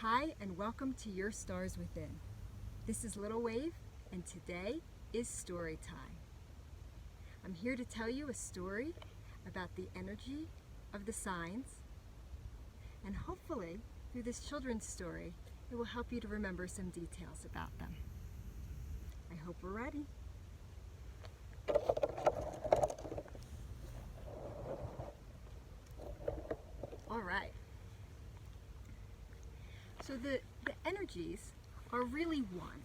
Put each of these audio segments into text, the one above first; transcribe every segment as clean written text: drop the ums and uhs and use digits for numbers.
Hi, and welcome to Your Stars Within. This is Little Wave, and today is story time. I'm here to tell you a story about the energy of the signs, and hopefully, through this children's story, it will help you to remember some details about them. I hope we're ready. All right. So the energies are really one.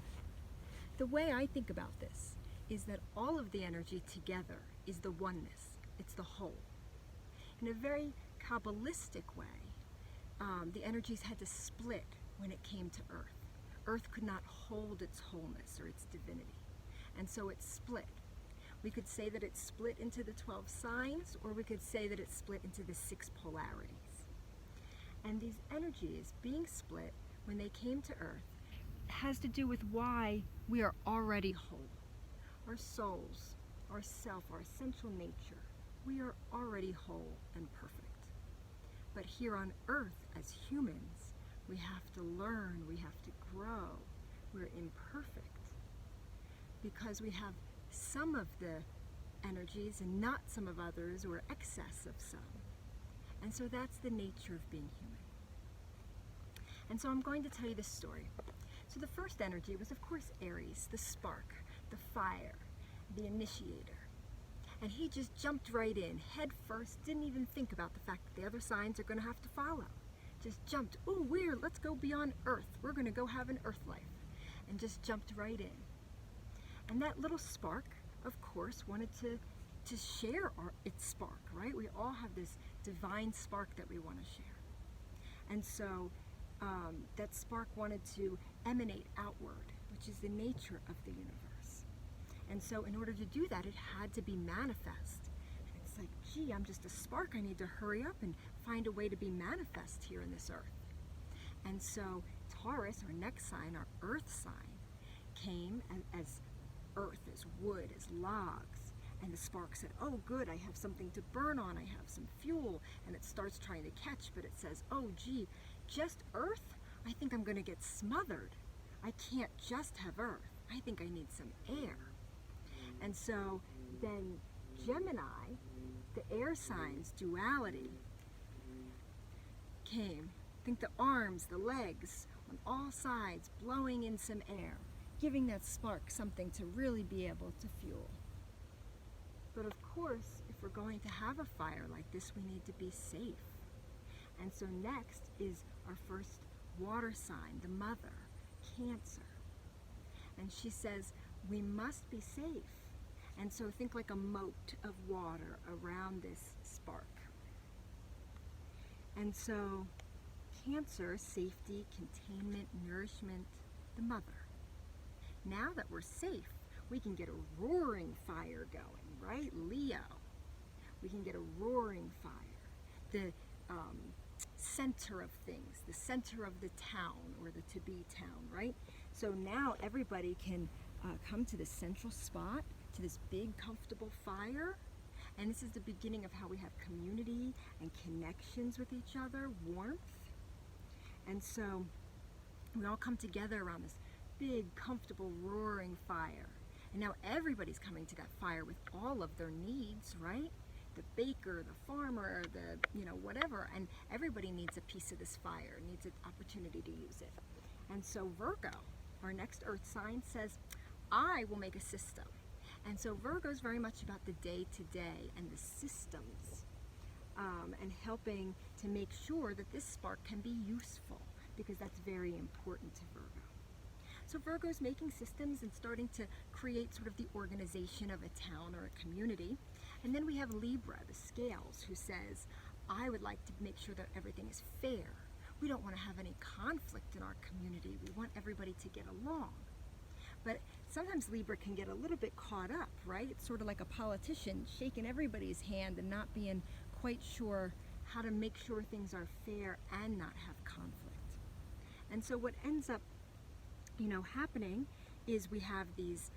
The way I think about this is that all of the energy together is the oneness. It's the whole. In a very Kabbalistic way, the energies had to split when it came to Earth. Earth could not hold its wholeness or its divinity. And so it split. We could say that it split into the 12 signs, or we could say that it split into the 6 polarities. And these energies being split when they came to Earth has to do with why we are already whole. Our souls, our self, our essential nature, we are already whole and perfect. But here on Earth as humans, we have to learn, we have to grow. We're imperfect because we have some of the energies and not some of others, or excess of some. And so that's the nature of being human. And so I'm going to tell you this story. So the first energy was, of course, Aries, the spark, the fire, the initiator. And he just jumped right in, head first, didn't even think about the fact that the other signs are going to have to follow. Just jumped, oh, weird, let's go beyond Earth. We're going to go have an Earth life. And just jumped right in. And that little spark, of course, wanted to share its spark, right? We all have this divine spark that we want to share. And so that spark wanted to emanate outward, which is the nature of the universe. And so in order to do that, it had to be manifest. And it's like, gee, I'm just a spark. I need to hurry up and find a way to be manifest here in this earth. And so Taurus, our next sign, our earth sign, came as earth, as wood, as logs. And the spark said, oh good, I have something to burn on, I have some fuel. And it starts trying to catch, but it says, oh gee, just earth? I think I'm going to get smothered. I can't just have earth. I think I need some air. And so then Gemini, the air signs, duality, came. Think the arms, the legs, on all sides, blowing in some air, giving that spark something to really be able to fuel. But of course, if we're going to have a fire like this, we need to be safe. And so next is our first water sign, the mother, Cancer. And she says, we must be safe. And so think like a moat of water around this spark. And so Cancer, safety, containment, nourishment, the mother. Now that we're safe, we can get a roaring fire going, right? Leo. We can get a roaring fire. The center of things, the center of the town, or the to-be town, right? So now everybody can come to this central spot, to this big, comfortable fire. And this is the beginning of how we have community and connections with each other, warmth. And so we all come together around this big, comfortable, roaring fire. And now everybody's coming to that fire with all of their needs, right? The baker, the farmer, the, whatever. And everybody needs a piece of this fire, needs an opportunity to use it. And so Virgo, our next earth sign, says, I will make a system. And so Virgo is very much about the day-to-day and the systems, and helping to make sure that this spark can be useful, because that's very important to Virgo. So Virgo is making systems and starting to create sort of the organization of a town or a community. And then we have Libra, the scales, who says, I would like to make sure that everything is fair. We don't want to have any conflict in our community. We want everybody to get along. But sometimes Libra can get a little bit caught up, right? It's sort of like a politician shaking everybody's hand and not being quite sure how to make sure things are fair and not have conflict. And so what ends up happening is we have these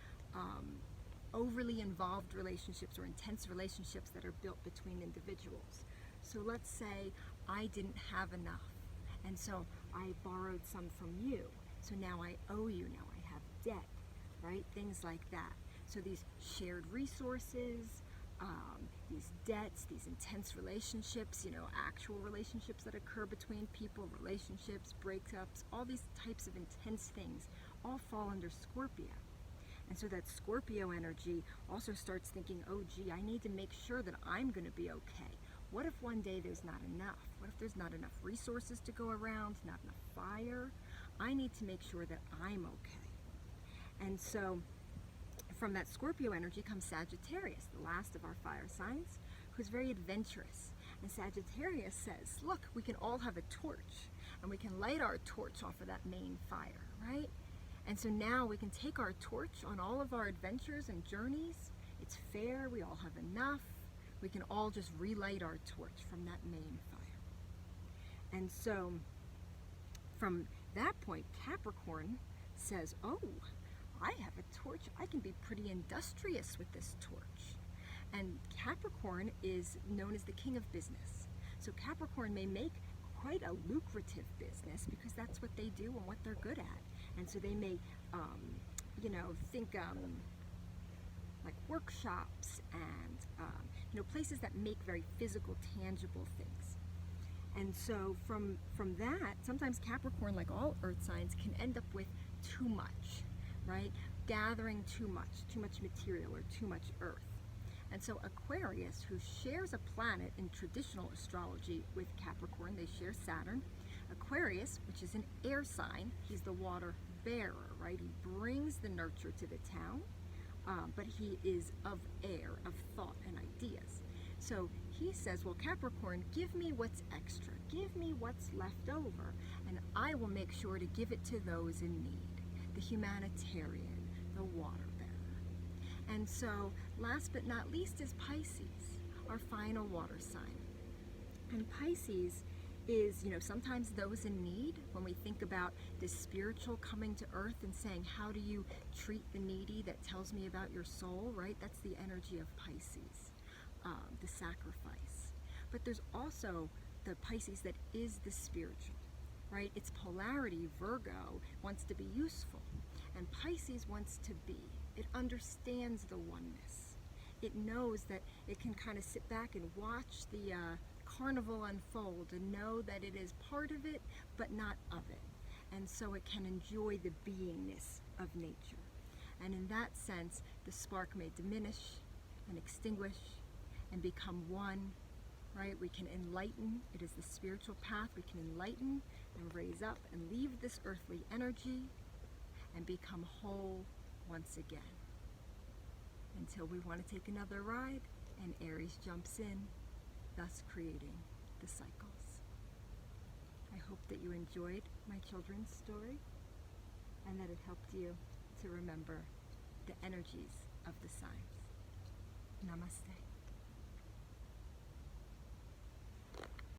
overly involved relationships or intense relationships that are built between individuals. So let's say I didn't have enough And so I borrowed some from you. So now I owe you, now I have debt, right? Things like that. So these shared resources, these debts, these intense relationships, actual relationships that occur between people, relationships, breakups, all these types of intense things all fall under Scorpio. And so that Scorpio energy also starts thinking, oh gee, I need to make sure that I'm going to be okay. What if one day there's not enough? What if there's not enough resources to go around, not enough fire? I need to make sure that I'm okay. And so from that Scorpio energy comes Sagittarius, the last of our fire signs, who's very adventurous. And Sagittarius says, look, we can all have a torch, and we can light our torch off of that main fire, right? And so now we can take our torch on all of our adventures and journeys. It's fair, we all have enough. We can all just relight our torch from that main fire. And so from that point, Capricorn says, oh, I have a torch. I can be pretty industrious with this torch. And Capricorn is known as the king of business. So Capricorn may make quite a lucrative business because that's what they do and what they're good at. And so they may, think like workshops and, places that make very physical, tangible things. And so from that, sometimes Capricorn, like all earth signs, can end up with too much, right? Gathering too much material or too much earth. And so Aquarius, who shares a planet in traditional astrology with Capricorn, they share Saturn. Aquarius, which is an air sign, he's the water bearer, right? He brings the nurture to the town, but he is of air, of thought and ideas. So he says, well, Capricorn, give me what's extra, give me what's left over, and I will make sure to give it to those in need, the humanitarian, the water bearer. And so last but not least is Pisces, our final water sign. And Pisces is, sometimes those in need. When we think about the spiritual coming to earth and saying, how do you treat the needy? That tells me about your soul, right? That's the energy of Pisces, the sacrifice. But there's also the Pisces that is the spiritual, right? Its polarity, Virgo, wants to be useful, and Pisces wants to be. It understands the oneness. It knows that it can kind of sit back and watch the carnival unfold and know that it is part of it, but not of it. And so it can enjoy the beingness of nature. And in that sense, the spark may diminish and extinguish and become one, right? We can enlighten. It is the spiritual path. We can enlighten and raise up and leave this earthly energy and become whole once again. Until we want to take another ride and Aries jumps in, thus creating the cycles. I hope that you enjoyed my children's story and that it helped you to remember the energies of the signs. Namaste.